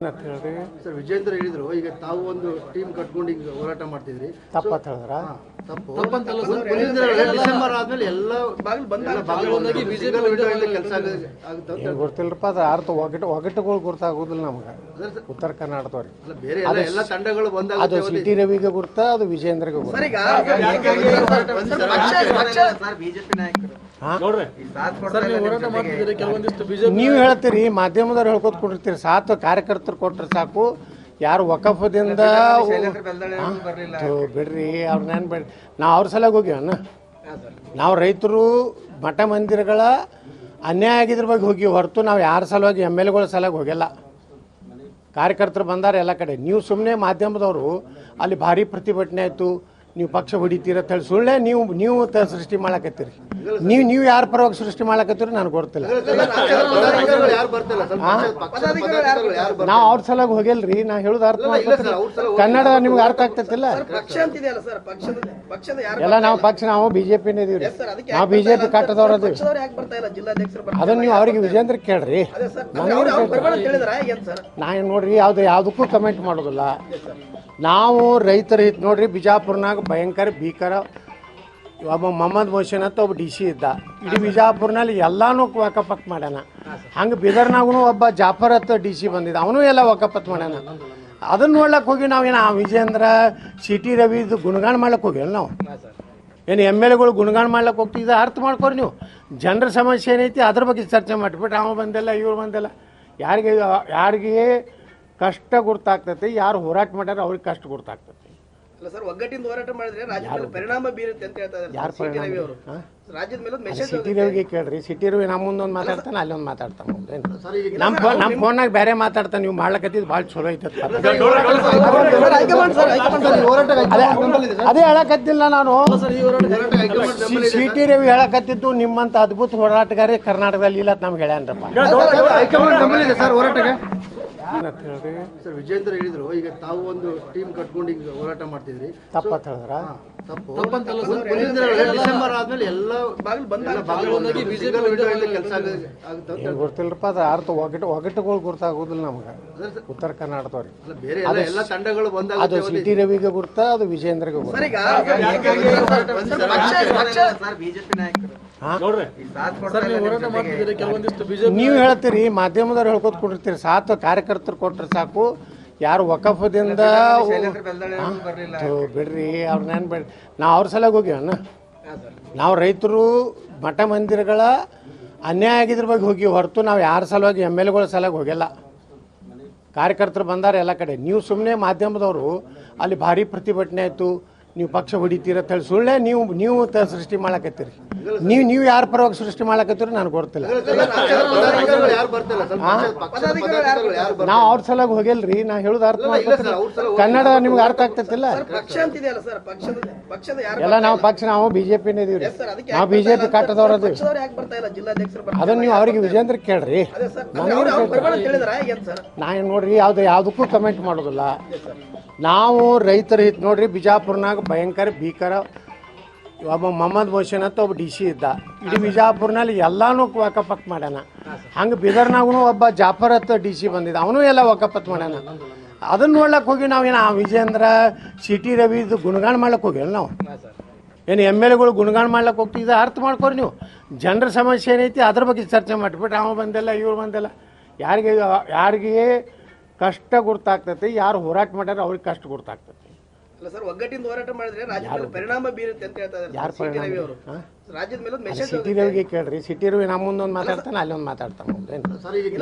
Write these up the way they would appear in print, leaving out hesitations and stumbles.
sir Vijendra ಹೇಳಿದ್ರು ಈಗ ತಾವು ಒಂದು ಟೀಮ್ ಕಟ್ಕೊಂಡು ಈಗ ಹೋರಾಟ ಮಾಡ್ತಿದ್ರಿ ತಪ್ಪಂತ ಹೇಳಿದ್ರ ಡಿಸೆಂಬರ್ ಆದ್ಮೇಲೆ ಎಲ್ಲ ಕೆಲಸ ಆಗುತ್ತೆ ಗೊತ್ತಿಲ್ಲರಪ್ಪ ಅದು ಅರ್ಥ ಒಗಟುಗಳು ಗೊತ್ತಾಗೋದಿಲ್ಲ ನಮ್ಗೆ ಉತ್ತರ ಕರ್ನಾಟಕದವ್ರಿಗೆ ಬೇರೆ ಎಲ್ಲ ತಂಡಗಳು ಬಂದಾಗ ಅದು ಸಿಟಿ ರವಿಗೆ ಗುರ್ತ ಅದು ವಿಜೇಂದ್ರಗೆ ಗುರ್ತ ನೀವು ಹೇಳ್ತೀರಿ ಮಾಧ್ಯಮದವ್ರು ಹೇಳ್ಕೊತ ಕೊಟ್ಟಿರ್ತೀರಿ ಸಾತು ಕಾರ್ಯಕರ್ತರು ಕೊಟ್ರೆ ಸಾಕು ಯಾರು ವಕಫದಿಂದ ಬಿಡ್ರಿ ಅವ್ರನ್ನೇನು ಬಿಡ್ರಿ ನಾವು ಅವ್ರ ಸಲಗ ಹೋಗ್ಯವನ್ನ ನಾವು ರೈತರು ಮಠ ಮಂದಿರಗಳ ಅನ್ಯಾಯ ಆಗಿದ್ರ ಬಗ್ಗೆ ಹೋಗಿ ಹೊರತು ನಾವು ಯಾರ ಸಲುವಾಗಿ ಎಮ್ ಎಲ್ ಎಗಳ ಸಲುವಾಗಿ ಹೋಗಿಲ್ಲ ಕಾರ್ಯಕರ್ತರು ಬಂದಾರೆ ಎಲ್ಲ ಕಡೆ ನೀವು ಸುಮ್ಮನೆ ಮಾಧ್ಯಮದವರು ಅಲ್ಲಿ ಭಾರಿ ಪ್ರತಿಭಟನೆ ಆಯಿತು ನೀವು ಪಕ್ಷ ಹೊಡಿತೀರ ಅಂತ ಹೇಳಿ ಸುಳ್ಳೆ ನೀವು ಸೃಷ್ಟಿ ಮಾಡಕತ್ತೀರಿ ನೀವು ಯಾರ ಪರವಾಗಿ ಸೃಷ್ಟಿ ಮಾಡಕತ್ತೀರಿ ನನಗೆ ಗೊತ್ತಿಲ್ಲ ನಾವು ಅವ್ರ ಸಲುವಾಗಿ ಹೋಗಿಲ್ರಿ ನಾ ಹೇಳುದು ಅರ್ಥ ಮಾಡ್ಕೊತೀರಿ ಕನ್ನಡ ನಿಮ್ಗೆ ಅರ್ಥ ಆಗ್ತೈತಿಲ್ಲ ಎಲ್ಲ ನಾವು ಬಿಜೆಪಿನೇ ಇದೀವಿ ನಾವು ಬಿಜೆಪಿ ಕಟ್ಟದವ್ರ ಅದೀವಿ ಅದನ್ನ ನೀವು ಅವ್ರಿಗೆ ವಿಜೇಂದ್ರ ಕೇಳ್ರಿ ನಾ ನೋಡ್ರಿ ಯಾವುದಕ್ಕೂ ಕಮೆಂಟ್ ಮಾಡೋದಿಲ್ಲ ನಾವು ರೈತರ ಹಿತ ನೋಡ್ರಿ ಬಿಜಾಪುರ್ನಾಗ ಭಯಂಕರ ಭೀಕರ ಒಬ್ಬ ಮೊಹಮ್ಮದ್ ಮೊಹಸಿನ್ ಅಂತ ಒಬ್ಬ DC ಇದ್ದ ಇಡೀ ಬಿಜಾಪುರ್ನಲ್ಲಿ ಎಲ್ಲಾನು ವಕಫತ್ ಮಾಡ್ಯಾನ ಹಂಗೆ ಬೀದರ್ನಾಗೂ ಒಬ್ಬ ಜಾಫರ್ ಅಂತ DC ಬಂದಿದ್ದ ಅವನು ಎಲ್ಲ ವಕಫತ್ ಮಾಡ್ಯಾನ ಅದನ್ನ ನೋಡ್ಲಕ್ಕೆ ಹೋಗಿ ನಾವೇನು ವಿಜೇಂದ್ರ ಸಿಟಿ ರವಿದು ಗುಣಗಾನ ಮಾಡ್ಲಕ್ಕೆ ಹೋಗಿಲ್ಲ ನಾವು ಏನು ಎಮ್ ಎಲ್ ಎಗಳು ಗುಣಗಾನ ಮಾಡ್ಲಕ್ಕೆ ಹೋಗ್ತಿದ್ದ ಅರ್ಥ ಮಾಡ್ಕೊರಿ ನೀವು ಜನರ ಸಮಸ್ಯೆ ಏನೈತಿ ಅದ್ರ ಬಗ್ಗೆ ಚರ್ಚೆ ಮಾಡಿಬಿಟ್ರೆ ಅವ ಬಂದಿಲ್ಲ ಇವ್ರು ಬಂದಿಲ್ಲ ಯಾರಿಗೆ ಕಷ್ಟ ಗೊತ್ತಾಗ್ತೈತಿ ಯಾರು ಹೋರಾಟ ಮಾಡ್ಯಾರ ಅವ್ರಿಗೆ ಕಷ್ಟ ಗೊತ್ತಾಗ್ತೈತಿ ಅಲ್ಲ ಸರ್ ಒಗ್ಗಟ್ಟಿಂದ ಹೋರಾಟ ಮಾಡಿದ್ರೆ ರಾಜ್ಯದ ಪರಿಣಾಮ ಬೀರುತ್ತೆ ಅಂತ ಹೇಳ್ತಾ ಇದ್ದಾರೆ ಯಾರು ಪರಿಣಾಮ ರಾಜ್ಯದ ಮೇಲೆ ಮೆಸೇಜ್ ಸಿಟಿ ರವಿಗೆ ಕೇಳ್ರಿ ಸಿಟಿ ರವಿ ನಮ್ಮ ಮುಂದೊಂದು ಮಾತಾಡ್ತಾನೆ ಅಲ್ಲೊಂದು ಮಾತಾಡ್ತಾನೆ ನಮ್ಮ ಫೋನ್ನಾಗ ಬೇರೆ ಮಾತಾಡ್ತಾನೆ ನೀವು ಮಾಡ್ಲಕತ್ತಿದ್ದು ಭಾಳ ಚಲೋ ಐತತ್ ಅದೇ ಹೇಳಕತ್ತಿಲ್ಲ ನಾನು ಸಿಟಿ ರವಿ ಹೇಳಕತ್ತಿದ್ದು ನಿಮ್ಮಂತ ಅದ್ಭುತ ಹೋರಾಟಗಾರ ಕರ್ನಾಟಕದಲ್ಲಿ ಇಲ್ಲ ನಮ್ಗೆ ಹೇಳ್ಯಾನ್ರಪ್ಪ ಸರ್ ವಿಜೇಂದ್ರ ಹೇಳಿದ್ರು ಈಗ ತಾವು ಒಂದು ಟೀಮ್ ಕಟ್ಕೊಂಡು ಈಗ ಹೋರಾಟ ಮಾಡ್ತಿದ್ರಿ ತಪ್ಪಂತ ಹೇಳಿದ್ರ ಡಿಸೆಂಬರ್ ಆದ್ಮೇಲೆ ಎಲ್ಲ ಕೆಲಸ ಆಗುತ್ತೆ ಗೊತ್ತಿಲ್ಲರಪ್ಪ ಅದು ಅರ್ಥ ಒಗಟುಗಳು ಗೊತ್ತಾಗೋದಿಲ್ಲ ನಮ್ಗೆ ಉತ್ತರ ಕರ್ನಾಟಕದವ್ರಿಗೆ ಬೇರೆ ಎಲ್ಲ ತಂಡಗಳು ಬಂದಾಗ ಅದು ಸಿಟಿ ರವಿಗೆ ಗುರ್ತ ಅದು ವಿಜೇಂದ್ರಗೆ ಗುರ್ತ ನೀವು ಹೇಳ್ತೀರಿ ಮಾಧ್ಯಮದವ್ರು ಹೇಳ್ಕೊತ ಕೊಟ್ಟಿರ್ತೀರಿ ಸಾತು ಕಾರ್ಯಕರ್ತರು ಕೊಟ್ರೆ ಸಾಕು ಯಾರು ವಕಫದಿಂದ ಬಿಡ್ರಿ ಅವ್ರನ್ನೇನು ಬಿಡ್ರಿ ನಾವು ಅವ್ರ ಸಲಗ ಹೋಗ್ಯವನ್ನ ನಾವು ರೈತರು ಮಠ ಮಂದಿರಗಳ ಅನ್ಯಾಯ ಆಗಿದ್ರ ಬಗ್ಗೆ ಹೋಗಿ ಹೊರತು ನಾವು ಯಾರ ಸಲುವಾಗಿ ಎಮ್ ಎಲ್ ಎಗಳ ಸಲುವಾಗಿ ಹೋಗಿಲ್ಲ ಕಾರ್ಯಕರ್ತರು ಬಂದಾರೆ ಎಲ್ಲ ಕಡೆ ನೀವು ಸುಮ್ಮನೆ ಮಾಧ್ಯಮದವರು ಅಲ್ಲಿ ಭಾರಿ ಪ್ರತಿಭಟನೆ ಆಯಿತು ನೀವು ಪಕ್ಷ ಹೊಡಿತೀರ ಅಂತ ಹೇಳಿ ಸುಳ್ಳೆ ನೀವು ಸೃಷ್ಟಿ ಮಾಡಕತ್ತೀರಿ ನೀವು ಯಾರ ಪರವಾಗಿ ಸೃಷ್ಟಿ ಮಾಡಕತ್ತೀರಿ ನನಗೆ ಗೊತ್ತಿಲ್ಲ ನಾವು ಅವ್ರ ಸಲುವಾಗಿ ಹೋಗಿಲ್ರಿ ನಾ ಹೇಳುದು ಅರ್ಥ ಮಾಡ್ಕೊತೀರಿ ಕನ್ನಡ ನಿಮ್ಗೆ ಅರ್ಥ ಆಗ್ತೈತಿಲ್ಲ ಎಲ್ಲ ನಾವು ಬಿಜೆಪಿನೇ ಇದೀವಿ ನಾವು ಬಿಜೆಪಿ ಕಟ್ಟದವ್ರ ಅದೀವಿ ಅದನ್ನ ನೀವು ಅವ್ರಿಗೆ ವಿಜೇಂದ್ರ ಕೇಳ್ರಿ ನಾ ನೋಡ್ರಿ ಯಾವುದಕ್ಕೂ ಕಮೆಂಟ್ ಮಾಡೋದಿಲ್ಲ ನಾವು ರೈತರ ಹಿತ ನೋಡ್ರಿ ಬಿಜಾಪುರ್ನಾಗ ಭಯಂಕರ ಭೀಕರ ಒಬ್ಬ ಮೊಹಮ್ಮದ್ ಮೊಹಸಿನ್ ಅಂತ ಒಬ್ಬ DC ಇದ್ದ ಇಡೀ ಬಿಜಾಪುರ್ನಲ್ಲಿ ಎಲ್ಲಾನು ವಕಫತ್ ಮಾಡ್ಯಾನ ಹಂಗೆ ಬೀದರ್ನಾಗೂ ಒಬ್ಬ ಜಾಫರ್ ಅಂತ DC ಬಂದಿದ್ದ ಅವನು ಎಲ್ಲ ವಕಫತ್ ಮಾಡ್ಯಾನ ಅದನ್ನ ನೋಡ್ಲಕ್ಕೆ ಹೋಗಿ ನಾವೇನು ವಿಜೇಂದ್ರ ಸಿಟಿ ರವಿದು ಗುಣಗಾನ ಮಾಡ್ಲಕ್ಕೆ ಹೋಗಿಲ್ಲ ನಾವು ಏನು ಎಮ್ ಎಲ್ ಎಗಳು ಗುಣಗಾನ ಮಾಡ್ಲಕ್ಕೆ ಹೋಗ್ತಿದ್ದ ಅರ್ಥ ಮಾಡ್ಕೊರಿ ನೀವು ಜನರ ಸಮಸ್ಯೆ ಏನೈತಿ ಅದ್ರ ಬಗ್ಗೆ ಚರ್ಚೆ ಮಾಡಿಬಿಟ್ರೆ ಅವ ಬಂದಿಲ್ಲ ಇವ್ರು ಬಂದಿಲ್ಲ ಯಾರಿಗೆ ಕಷ್ಟ ಗೊತ್ತಾಗ್ತೈತಿ ಯಾರು ಹೋರಾಟ ಮಾಡ್ಯಾರ ಅವ್ರಿಗೆ ಕಷ್ಟ ಗೊತ್ತಾಗ್ತೈತಿ ಅಲ್ಲ ಸರ್ ಒಗ್ಗಟ್ಟಿಂದ ಹೋರಾಟ ಮಾಡಿದ್ರೆ ರಾಜ್ಯದ ಮೇಲೆ ಪರಿಣಾಮ ಬೀರುತ್ತೆ ಅಂತ ಹೇಳ್ತಾ ಇದ್ದಾರೆ ಯಾರು ರಾಜ್ಯದ ಮೇಲೆ ಮೆಸೇಜ್ ಸಿಟಿ ರವಿಗೆ ಕೇಳ್ರಿ ಸಿಟಿ ರವಿ ನಮ್ಮ ಮುಂದೊಂದು ಮಾತಾಡ್ತಾನೆ ಅಲ್ಲೊಂದು ಮಾತಾಡ್ತಾನೆ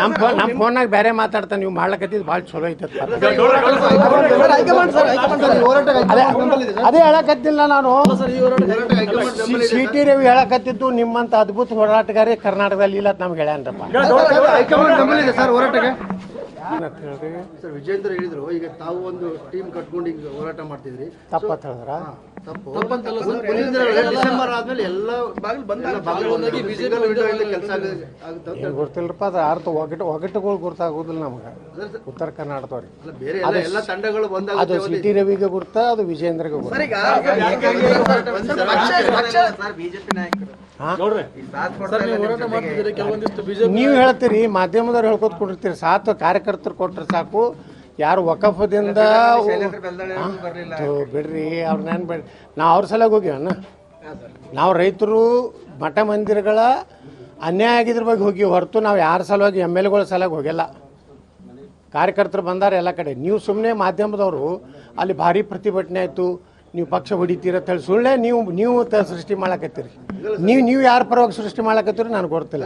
ನಮ್ಮ ಫೋನ್ನಾಗ ಬೇರೆ ಮಾತಾಡ್ತಾನೆ ನೀವು ಮಾಡ್ಲಕತ್ತಿದ್ದು ಭಾಳ ಚಲೋ ಐತತ್ ಅದೇ ಹೇಳಕತ್ತಿಲ್ಲ ನಾನು ಸಿಟಿ ರವಿ ಹೇಳಕತ್ತಿದ್ದು ನಿಮ್ಮಂತ ಅದ್ಭುತ ಹೋರಾಟಗಾರ ಕರ್ನಾಟಕದಲ್ಲಿ ಇಲ್ಲ ನಮ್ಗೆ ಹೇಳ್ಯಾನ್ರಪ್ಪ ಸರ್ ವಿಜೇಂದ್ರ ಹೇಳಿದ್ರು ಈಗ ತಾವು ಒಂದು ಟೀಮ್ ಕಟ್ಕೊಂಡು ಈಗ ಹೋರಾಟ ಮಾಡ್ತಿದ್ರಿ ತಪ್ಪಂತ ಹೇಳಿದ್ರ ಡಿಸೆಂಬರ್ ಆದ್ಮೇಲೆ ಎಲ್ಲ ಕೆಲಸ ಆಗುತ್ತೆ ಏನು ಗೊತ್ತಿಲ್ಲರಪ್ಪ ಅದು ಅರ್ಥ ಒಗಟುಗಳು ಗೊತ್ತಾಗೋದಿಲ್ಲ ನಮಗೆ ಉತ್ತರ ಕರ್ನಾಟಕದವ್ರಿಗೆ ಬೇರೆ ಎಲ್ಲ ತಂಡಗಳು ಬಂದಾಗ ಅದು ಸಿ ಟಿ ರವಿಗೆ ಗುರ್ತ ಅದು ವಿಜೇಂದ್ರಗೆ ಗುರ್ತ ಬಿಜೆಪಿ ನಾಯಕರು ನೀವು ಹೇಳ್ತೀರಿ ಮಾಧ್ಯಮದವ್ರು ಹೇಳ್ಕೊತ ಕೊಟ್ಟಿರ್ತೀರಿ ಸಾತು ಕಾರ್ಯಕರ್ತರು ಕೊಟ್ಟರೆ ಸಾಕು ಯಾರು ವಕಫದಿಂದ ಬಿಡ್ರಿ ಅವ್ರನ್ನೇನು ಬೇಡ ನಾವು ಅವ್ರ ಸಲಗ ಹೋಗ್ಯವಣ್ಣ ನಾವು ರೈತರು ಮಠ ಮಂದಿರಗಳ ಅನ್ಯಾಯ ಆಗಿದ್ರ ಬಗ್ಗೆ ಹೋಗಿ ಹೊರತು ನಾವು ಯಾರ ಸಲುವಾಗಿ ಎಮ್ ಎಲ್ ಎಗಳ ಸಲುವಾಗಿ ಹೋಗಿಲ್ಲ ಕಾರ್ಯಕರ್ತರು ಬಂದಾರೆ ಎಲ್ಲ ಕಡೆ ನೀವು ಸುಮ್ಮನೆ ಮಾಧ್ಯಮದವರು ಅಲ್ಲಿ ಭಾರಿ ಪ್ರತಿಭಟನೆ ಆಯಿತು ನೀವು ಪಕ್ಷ ಹೊಡಿತೀರ ಅಂತ ಹೇಳಿ ಸುಳ್ಳೆ ನೀವು ಸೃಷ್ಟಿ ಮಾಡಕತ್ತೀರಿ ನೀವು ಯಾರ ಪರವಾಗಿ ಸೃಷ್ಟಿ ಮಾಡಕತ್ತೀರಿ ನನಗೆ ಗೊತ್ತಿಲ್ಲ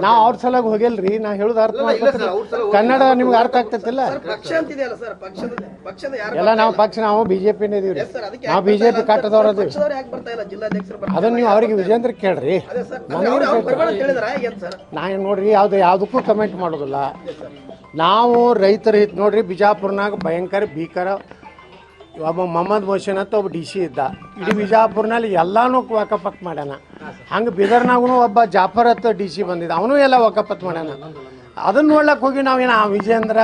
ನಾವು ಅವ್ರ ಸಲುವಾಗಿ ಹೋಗಿಲ್ರಿ ನಾ ಹೇಳುದು ಅರ್ಥ ಮಾಡ್ಕೊತೀರಿ ಕನ್ನಡ ನಿಮ್ಗೆ ಅರ್ಥ ಆಗ್ತೈತಿಲ್ಲ ಎಲ್ಲ ನಾವು ಬಿಜೆಪಿನೇ ಇದೀವ್ರಿ ನಾವು ಬಿಜೆಪಿ ಕಟ್ಟದವ್ರ ಅದೀವಿ ಅದನ್ನ ನೀವು ಅವ್ರಿಗೆ ವಿಜೇಂದ್ರ ಕೇಳ್ರಿ ನಾ ಏನು ನೋಡ್ರಿ ಯಾವುದಕ್ಕೂ ಕಮೆಂಟ್ ಮಾಡೋದಿಲ್ಲ ನಾವು ರೈತರ ಹಿತ ನೋಡ್ರಿ ಬಿಜಾಪುರ್ನಾಗ ಭಯಂಕರ ಭೀಕರ ಒಬ್ಬ ಮೊಹಮ್ಮದ್ ಮೊಹಸಿನ್ ಅಂತ ಒಬ್ಬ DC ಇದ್ದ ಇಡೀ ಬಿಜಾಪುರ್ನಲ್ಲಿ ಎಲ್ಲಾನು ವಕಫತ್ ಮಾಡ್ಯಾನ ಹಂಗೆ ಬೀದರ್ನಾಗೂ ಒಬ್ಬ ಜಾಫರ್ ಅಂತ DC ಬಂದಿದ್ದ ಅವನು ಎಲ್ಲ ವಕಫತ್ ಮಾಡ್ಯಾನ ಅದನ್ನ ನೋಡ್ಲಕ್ಕೆ ಹೋಗಿ ನಾವೇನು ವಿಜೇಂದ್ರ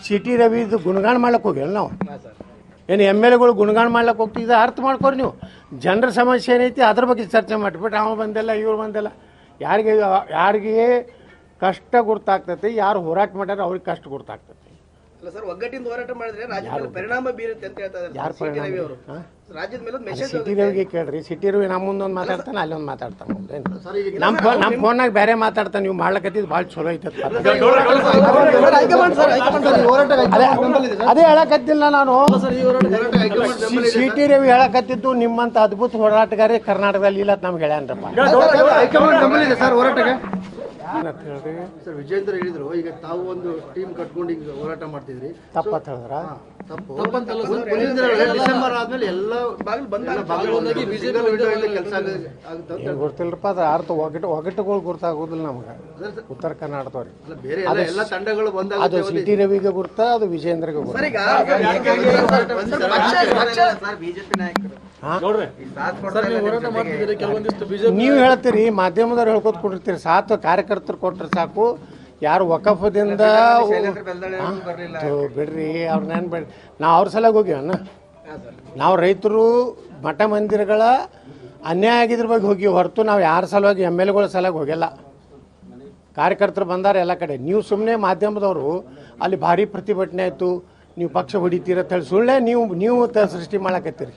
ಸಿ ಟಿ ರವಿದು ಗುಣಗಾನ ಮಾಡ್ಲಕ್ಕೆ ಹೋಗಿಲ್ಲ ನಾವು ಏನು ಎಮ್ ಎಲ್ ಎಗಳು ಗುಣಗಾನ ಮಾಡ್ಲಕ್ಕೆ ಹೋಗ್ತಿದ್ದ ಅರ್ಥ ಮಾಡ್ಕೊರಿ ನೀವು ಜನರ ಸಮಸ್ಯೆ ಏನೈತಿ ಅದ್ರ ಬಗ್ಗೆ ಚರ್ಚೆ ಮಾಡಿಬಿಟ್ಟು ಅವ ಬಂದಿಲ್ಲ ಇವ್ರು ಬಂದಿಲ್ಲ ಯಾರಿಗೆ ಕಷ್ಟ ಗುರ್ತಾಗ್ತೈತಿ ಯಾರು ಹೋರಾಟ ಮಾಡ್ಯಾರ ಅವ್ರಿಗೆ ಕಷ್ಟ ಗುರ್ತಾಗ್ತೈತಿ ಅಲ್ಲ ಸರ್ ಒಗ್ಗಟ್ಟಿಂದ ಹೋರಾಟ ಮಾಡಿದ್ರೆ ರಾಜ್ಯದ ಮೇಲೆ ಪರಿಣಾಮ ಬೀರುತ್ತೆ ಅಂತ ಹೇಳ್ತಾ ಇದ್ದಾರೆ ಯಾರು ಸಿಟಿ ರವಿ ಅವರು ರಾಜ್ಯದ ಮೇಲೆ ಮೆಸೇಜ್ ಸಿಟಿ ರವಿಗೆ ಕೇಳ್ರಿ ಸಿಟಿ ರವಿ ನಮ್ಮ ಮುಂದೊಂದು ಮಾತಾಡ್ತಾನೆ ಅಲ್ಲಿ ಒಂದು ಮಾತಾಡ್ತಾನೆ ನಮ್ಮ ಫೋನ್ನಾಗ ಬೇರೆ ಮಾತಾಡ್ತಾನೆ ನೀವು ಮಾಡ್ಲಕತ್ತಿದ್ದು ಭಾಳ ಚಲೋ ಐತತ್ ಅದೇ ಹೇಳಕತ್ತಿಲ್ಲ ನಾನು ಸಿಟಿ ರವಿ ಹೇಳಕತ್ತಿದ್ದು ನಿಮ್ಮಂತ ಅದ್ಭುತ ಹೋರಾಟಗಾರ ಕರ್ನಾಟಕದಲ್ಲಿ ಇಲ್ಲ ನಮ್ಗೆ ಹೇಳ್ಯಾನ್ರಪ್ಪ ಸರ್ ಹೋರಾಟಕ್ಕೆ ಸರ್ ವಿಜೇಂದ್ರ ಹೇಳಿದ್ರು ಈಗ ತಾವು ಒಂದು ಟೀಮ್ ಕಟ್ಕೊಂಡು ಈಗ ಹೋರಾಟ ಮಾಡ್ತಿದ್ರಿ ತಪ್ಪತ್ ಹೇಳಿದ್ರ ಡಿಸೆಂಬರ್ ಆದ್ಮೇಲೆ ಎಲ್ಲ ಕೆಲಸ ಆಗುತ್ತೆ ಏನು ಗೊತ್ತಿಲ್ಲರಪ್ಪ ಅದು ಅರ್ಥ ಒಗಟುಗಳು ಗೊತ್ತಾಗೋದಿಲ್ಲ ನಮಗೆ ಉತ್ತರ ಕರ್ನಾಟಕದವ್ರಿಗೆ ಬೇರೆ ಎಲ್ಲ ತಂಡಗಳು ಬಂದಾಗ ಅದು ಸಿ ಟಿ ರವಿಗೆ ಗುರ್ತ ಅದು ವಿಜೇಂದ್ರಗೆ ಗುರ್ತ ಬಿಜೆಪಿ ನಾಯಕರು ನೀವು ಹೇಳ್ತೀರಿ ಮಾಧ್ಯಮದವ್ರು ಹೇಳ್ಕೊತ ಕೊಟ್ಟಿರ್ತೀರಿ ಸಾತು ಕಾರ್ಯಕರ್ತರು ಕೊಟ್ಟರೆ ಸಾಕು ಯಾರು ವಕಫದಿಂದ ಬಿಡ್ರಿ ಅವ್ರನ್ನೇನು ಬೇಡ ನಾವು ಅವ್ರ ಸಲಗ ಹೋಗ್ಯವಣ್ಣ ನಾವು ರೈತರು ಮಠ ಮಂದಿರಗಳ ಅನ್ಯಾಯ ಆಗಿದ್ರ ಬಗ್ಗೆ ಹೋಗಿ ಹೊರತು ನಾವು ಯಾರ ಸಲುವಾಗಿ ಎಮ್ ಎಲ್ ಎಗಳ ಸಲುವಾಗಿ ಹೋಗಿಲ್ಲ ಕಾರ್ಯಕರ್ತರು ಬಂದಾರೆ ಎಲ್ಲ ಕಡೆ ನೀವು ಸುಮ್ಮನೆ ಮಾಧ್ಯಮದವರು ಅಲ್ಲಿ ಭಾರಿ ಪ್ರತಿಭಟನೆ ಆಯಿತು ನೀವು ಪಕ್ಷ ಹೊಡಿತೀರ ಅಂತ ಹೇಳಿ ಸುಳ್ಳೆ ನೀವು ಸೃಷ್ಟಿ ಮಾಡಕತ್ತೀರಿ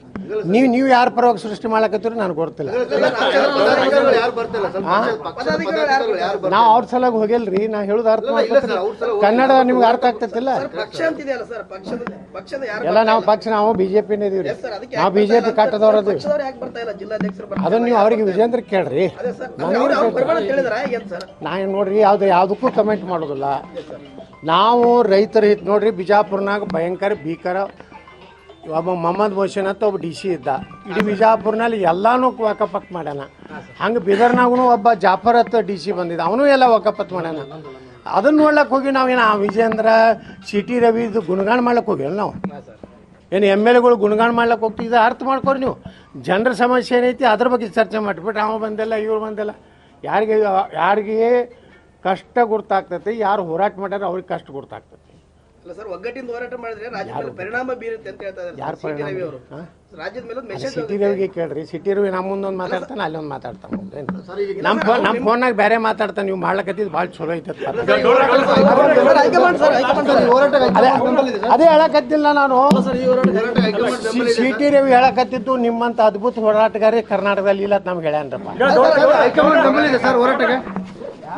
ನೀವು ಯಾರ ಪರವಾಗಿ ಸೃಷ್ಟಿ ಮಾಡಕತ್ತೀರಿ ನನಗೆ ಗೊತ್ತಿಲ್ಲ ನಾವು ಅವ್ರ ಸಲುವಾಗಿ ಹೋಗಿಲ್ರಿ ನಾ ಹೇಳುದು ಅರ್ಥ ಮಾಡ್ಕೊತೀರಿ ಕನ್ನಡ ನಿಮ್ಗೆ ಅರ್ಥ ಆಗ್ತೈತಿಲ್ಲ ಎಲ್ಲ ನಾವು ಬಿಜೆಪಿನೇ ಇದೀವ್ರಿ ನಾವು ಬಿಜೆಪಿ ಕಟ್ಟದವ್ರ ಅದೀವಿ ಅದನ್ನ ನೀವು ಅವ್ರಿಗೆ ವಿಜೇಂದ್ರ ಕೇಳ್ರಿ ನಾ ಏನು ನೋಡ್ರಿ ಯಾವುದಕ್ಕೂ ಕಮೆಂಟ್ ಮಾಡೋದಿಲ್ಲ ನಾವು ರೈತರ ಹಿತ ನೋಡ್ರಿ ಬಿಜಾಪುರ್ನಾಗ ಭಯಂಕರ ಭೀಕರ ಒಬ್ಬ ಮೊಹಮ್ಮದ್ ಮೊಹಸಿನ್ ಅಂತ ಒಬ್ಬ DC ಇದ್ದ ಇಡೀ ಬಿಜಾಪುರ್ನಲ್ಲಿ ಎಲ್ಲಾನು ವಕಫತ್ ಮಾಡ್ಯಾನ ಹಂಗೆ ಬೀದರ್ನಾಗೂ ಒಬ್ಬ ಜಾಫರ್ ಅಂತ DC ಬಂದಿದ್ದ ಅವನು ಎಲ್ಲ ವಕಫತ್ ಮಾಡ್ಯಾನ ಅದನ್ನ ನೋಡ್ಲಕ್ಕೆ ಹೋಗಿ ನಾವೇನು ವಿಜೇಂದ್ರ ಸಿ ಟಿ ರವಿದು ಗುಣಗಾನ ಮಾಡ್ಲಕ್ಕೆ ಹೋಗಿಲ್ಲ ನಾವು ಏನು ಎಮ್ ಎಲ್ ಎಗಳು ಗುಣಗಾನ ಮಾಡ್ಲಕ್ಕೆ ಹೋಗ್ತಿದ್ದ ಅರ್ಥ ಮಾಡ್ಕೊರಿ ನೀವು ಜನರ ಸಮಸ್ಯೆ ಏನೈತಿ ಅದ್ರ ಬಗ್ಗೆ ಚರ್ಚೆ ಮಾಡಿಬಿಟ್ಟು ಅವ ಬಂದಿಲ್ಲ ಇವ್ರು ಬಂದಿಲ್ಲ ಯಾರಿಗೆ ಕಷ್ಟ ಗುರ್ತಾಗ್ತೈತಿ ಯಾರು ಹೋರಾಟ ಮಾಡ್ಯಾರ ಅವ್ರಿಗೆ ಕಷ್ಟ ಗುರ್ತಾಗ್ತೈತಿ ಅಲ್ಲ ಸರ್ ಒಗ್ಗಟ್ಟಿಂದ ಹೋರಾಟ ಮಾಡಿದ್ರೆ ರಾಜ್ಯದ ಮೇಲೆ ಪರಿಣಾಮ ಬೀರುತ್ತೆ ಅಂತ ಹೇಳ್ತಾ ಇದ್ದಾರೆ ಸಿಟಿ ರವಿ ಅವರು ರಾಜ್ಯದ ಮೇಲೆ ಮೆಸೇಜ್ ಸಿಟಿ ರವಿಗೆ ಕೇಳ್ರಿ ಸಿಟಿ ರವಿ ನಮ್ಮ ಮುಂದೊಂದು ಮಾತಾಡ್ತಾನೆ ಅಲ್ಲಿ ಒಂದು ಮಾತಾಡ್ತಾನೆ ನಮ್ಮ ಫೋನ್ನಾಗ ಬೇರೆ ಮಾತಾಡ್ತಾನೆ ನೀವು ಮಾಡ್ಲಕತ್ತಿದ್ದು ಭಾಳ ಚಲೋ ಐತತ್ ಅದೇ ಹೇಳಕತ್ತಿಲ್ಲ ನಾನು ಸಿಟಿ ರವಿ ಹೇಳಕತ್ತಿದ್ದು ನಿಮ್ಮಂತ ಅದ್ಭುತ ಹೋರಾಟಗಾರ ಕರ್ನಾಟಕದಲ್ಲಿ ಇಲ್ಲ ನಮ್ಗೆ ಹೇಳ್ಯಾನ್ರಪ್ಪ ಸರ್ ಹೋರಾಟಕ್ಕೆ